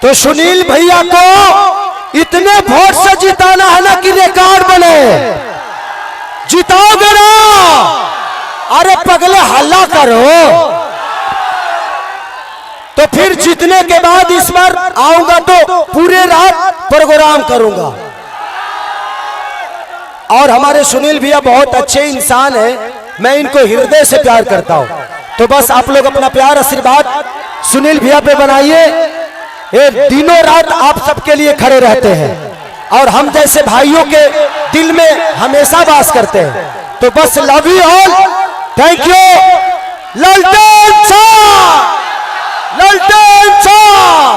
तो सुनील भैया को इतने वोट से जिताना है ना कि रिकॉर्ड बने। जिताओगे ना? अरे पगले हल्ला करो। तो फिर जीतने के बाद इस बार आऊंगा तो पूरे रात प्रोग्राम करूंगा। और हमारे सुनील भैया बहुत अच्छे इंसान हैं, मैं इनको हृदय से प्यार करता हूं। तो बस आप लोग अपना प्यार आशीर्वाद सुनील भैया पे बनाइए। ये दिनों रात आप सबके लिए खड़े रहते हैं और हम जैसे भाइयों के दिल में हमेशा वास करते हैं। तो बस love you all, thank you. ललटेन साहब, ललटेन साहब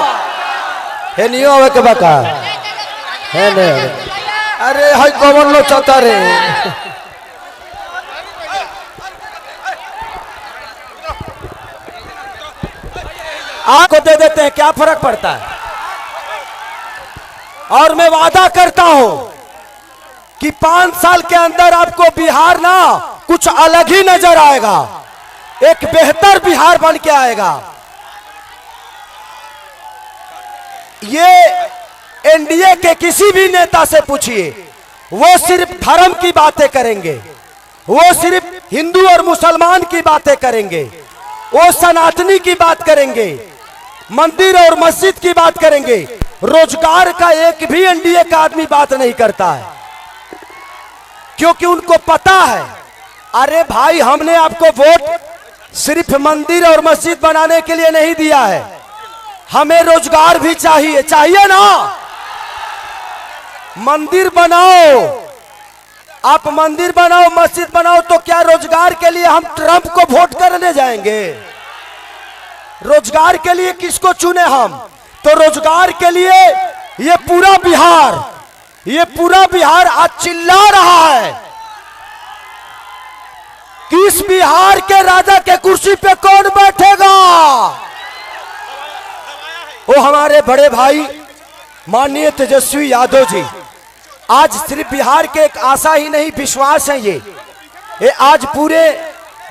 है नहीं आवे के बका है नहीं। अरे हाय कौन लो चाहता रे। आपको दे देते हैं, क्या फर्क पड़ता है। और मैं वादा करता हूं कि 5 साल के अंदर आपको बिहार ना कुछ अलग ही नजर आएगा, एक बेहतर बिहार बन के आएगा। ये एनडीए के किसी भी नेता से पूछिए, वो सिर्फ धर्म की बातें करेंगे, वो सिर्फ हिंदू और मुसलमान की बातें करेंगे, वो सनातनी की बात करेंगे, मंदिर और मस्जिद की बात करेंगे। रोजगार का एक भी एनडीए का आदमी बात नहीं करता है, क्योंकि उनको पता है अरे भाई हमने आपको वोट सिर्फ मंदिर और मस्जिद बनाने के लिए नहीं दिया है, हमें रोजगार भी चाहिए। चाहिए ना? मंदिर बनाओ, आप मंदिर बनाओ, मस्जिद बनाओ, तो क्या रोजगार के लिए हम ट्रंप को वोट करने जाएंगे? रोजगार के लिए किसको चुने हम? तो रोजगार के लिए ये पूरा बिहार आज चिल्ला रहा है कि इस बिहार के राजा के कुर्सी पे कौन बैठेगा। वो हमारे बड़े भाई माननीय तेजस्वी यादव जी आज सिर्फ बिहार के एक आशा ही नहीं, विश्वास है ये आज पूरे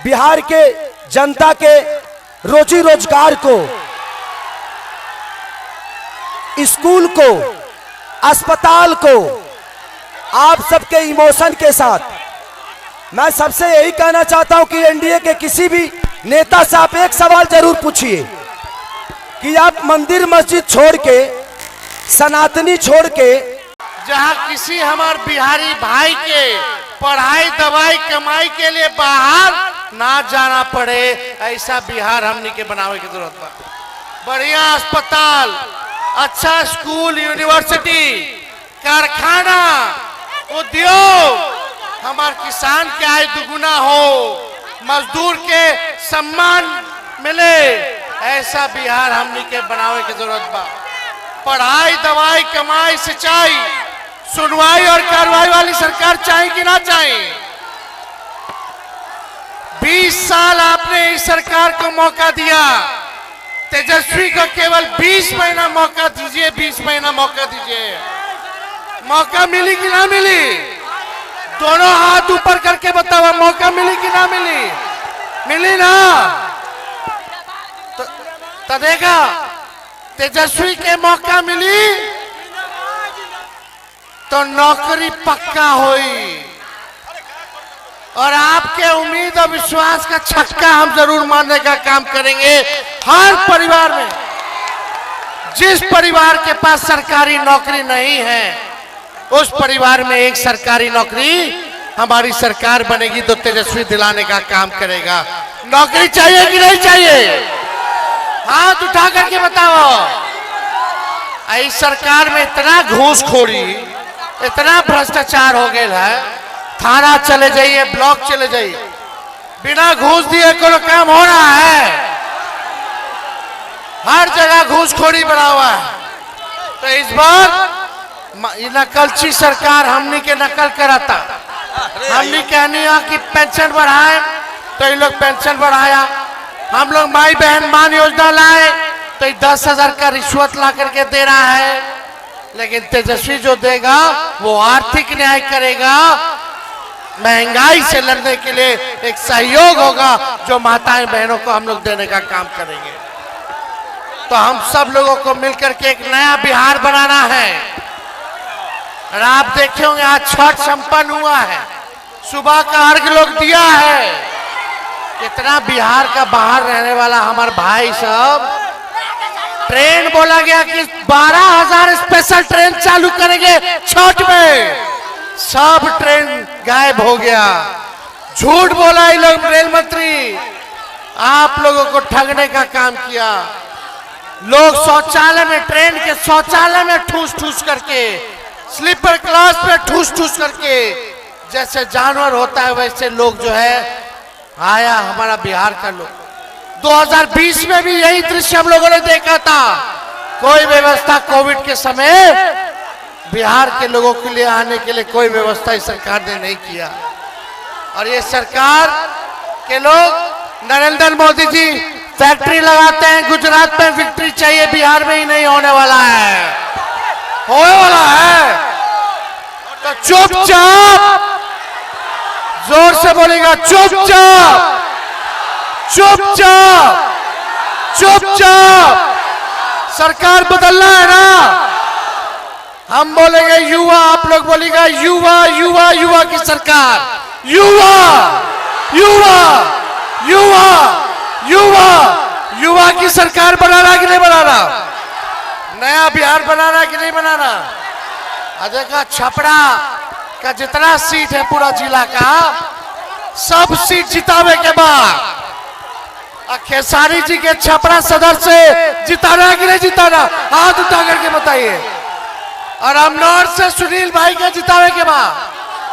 बिहार के जनता के रोजी रोजगार को, स्कूल को, अस्पताल को, आप सबके इमोशन के साथ मैं सबसे यही कहना चाहता हूं कि एनडीए के किसी भी नेता से आप एक सवाल जरूर पूछिए कि आप मंदिर मस्जिद छोड़ के, सनातनी छोड़ के, जहां किसी हमारे बिहारी भाई के पढ़ाई दवाई कमाई के लिए बाहर ना जाना पड़े, ऐसा बिहार हमनी के बनावे की जरूरत बा। बढ़िया अस्पताल, अच्छा स्कूल, यूनिवर्सिटी, कारखाना, उद्योग, हमारे किसान के आय दुगुना हो, मजदूर के सम्मान मिले, ऐसा बिहार हमनी के बनावे की जरूरत बा। पढ़ाई दवाई कमाई सिंचाई सुनवाई और कार्रवाई वाली सरकार चाहिए कि ना चाहिए? 20 साल आपने इस सरकार को मौका दिया, तेजस्वी को केवल 20 महीना मौका दीजिए, 20 महीना मौका दीजिए। मौका मिली कि ना मिली? दोनों हाथ ऊपर करके बताओ, मौका मिली कि ना मिली? मिली ना? तो देखा तेजस्वी के मौका मिली तो नौकरी पक्का हुई, और आपके उम्मीद और विश्वास का छक्का हम जरूर मारने का काम करेंगे। हर परिवार में, जिस परिवार के पास सरकारी नौकरी नहीं है, उस परिवार में एक सरकारी नौकरी हमारी सरकार बनेगी तो तेजस्वी दिलाने का काम करेगा। नौकरी चाहिए कि नहीं चाहिए? हाथ उठा करके बताओ। इस सरकार में इतना घूसखोरी, इतना भ्रष्टाचार हो गया है, थाना चले जाइए, ब्लॉक चले जाइए, बिना घूस दिए कोई काम हो रहा है? हर जगह घूसखोरी बढ़ा हुआ है। तो इस बार नकलची सरकार हमनी के नकल कराता, हमनी कहनी है कि पेंशन बढ़ाए तो इन लोग पेंशन बढ़ाया, हम लोग माई बहन मान योजना लाए तो 10,000 का रिश्वत ला करके दे रहा है। लेकिन तेजस्वी जो देगा वो आर्थिक न्याय करेगा, महंगाई से लड़ने के लिए एक सहयोग होगा जो माताएं बहनों को हम लोग देने का काम करेंगे। तो हम सब लोगों को मिलकर के एक नया बिहार बनाना है। और आप देखे होंगे आज छठ संपन्न हुआ है, सुबह का अर्घ लोग दिया है। कितना बिहार का बाहर रहने वाला हमारे भाई सब, ट्रेन बोला गया कि 12,000 स्पेशल ट्रेन चालू करेंगे छठ में, सब ट्रेन गायब हो गया। झूठ बोला ये लोग, रेल मंत्री आप लोगों को ठगने का काम किया। लोग शौचालय में, ट्रेन के शौचालय में ठूस ठूस करके, स्लीपर क्लास में ठूस ठूस करके, जैसे जानवर होता है वैसे लोग जो है आया हमारा बिहार का लोग। 2020 में भी यही दृश्य हम लोगों ने देखा था। कोई व्यवस्था कोविड के समय बिहार के लोगों के लिए आने के लिए कोई व्यवस्था इस सरकार ने नहीं किया। और ये सरकार के लोग, नरेंद्र मोदी जी फैक्ट्री लगाते हैं गुजरात में, विक्ट्री चाहिए, बिहार में ही नहीं होने वाला है, होने वाला है। तो चुपचाप, जोर से बोलेगा, चुपचाप चुपचाप चुपचाप। सरकार बदलना है ना, हम बोलेंगे युवा, आप लोग बोलेगा युवा युवा युवा की सरकार, युवा युवा युवा युवा युवा की सरकार बनाना कि नहीं बनाना, नया बिहार बनाना कि नहीं बनाना। देखा छपरा का जितना सीट है पूरा जिला का, सब सीट जितावे के बाद खेसारी जी के छपरा सदर से जिताना कि नहीं जिताना, हाथ उठा करके बताइए। और अमनौर से सुनील भाई के जितावे के बाद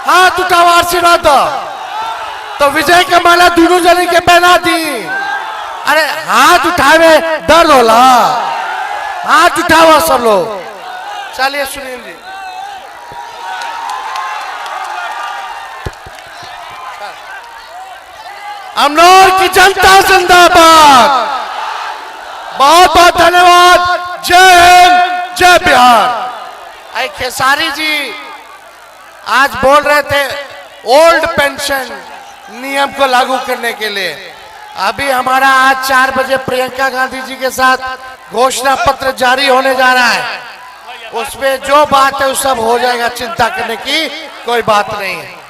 हाथ उठाओ, आशीर्वाद दो। तो विजय के माला दोनों जने के पहना दी। अरे हाथ उठावे दर्द होला, हाथ उठाओ सब लोग। चलिए सुनील जी, अमनौर की जनता जिंदाबाद, बहुत बहुत धन्यवाद। जय हिंद, जय बिहार। आई खेसारी जी आज बोल रहे थे ओल्ड पेंशन नियम को लागू करने के लिए। अभी हमारा आज 4 बजे प्रियंका गांधी जी के साथ घोषणा पत्र जारी होने जा रहा है, उसमें जो बात है वो सब हो जाएगा, चिंता करने की कोई बात नहीं है।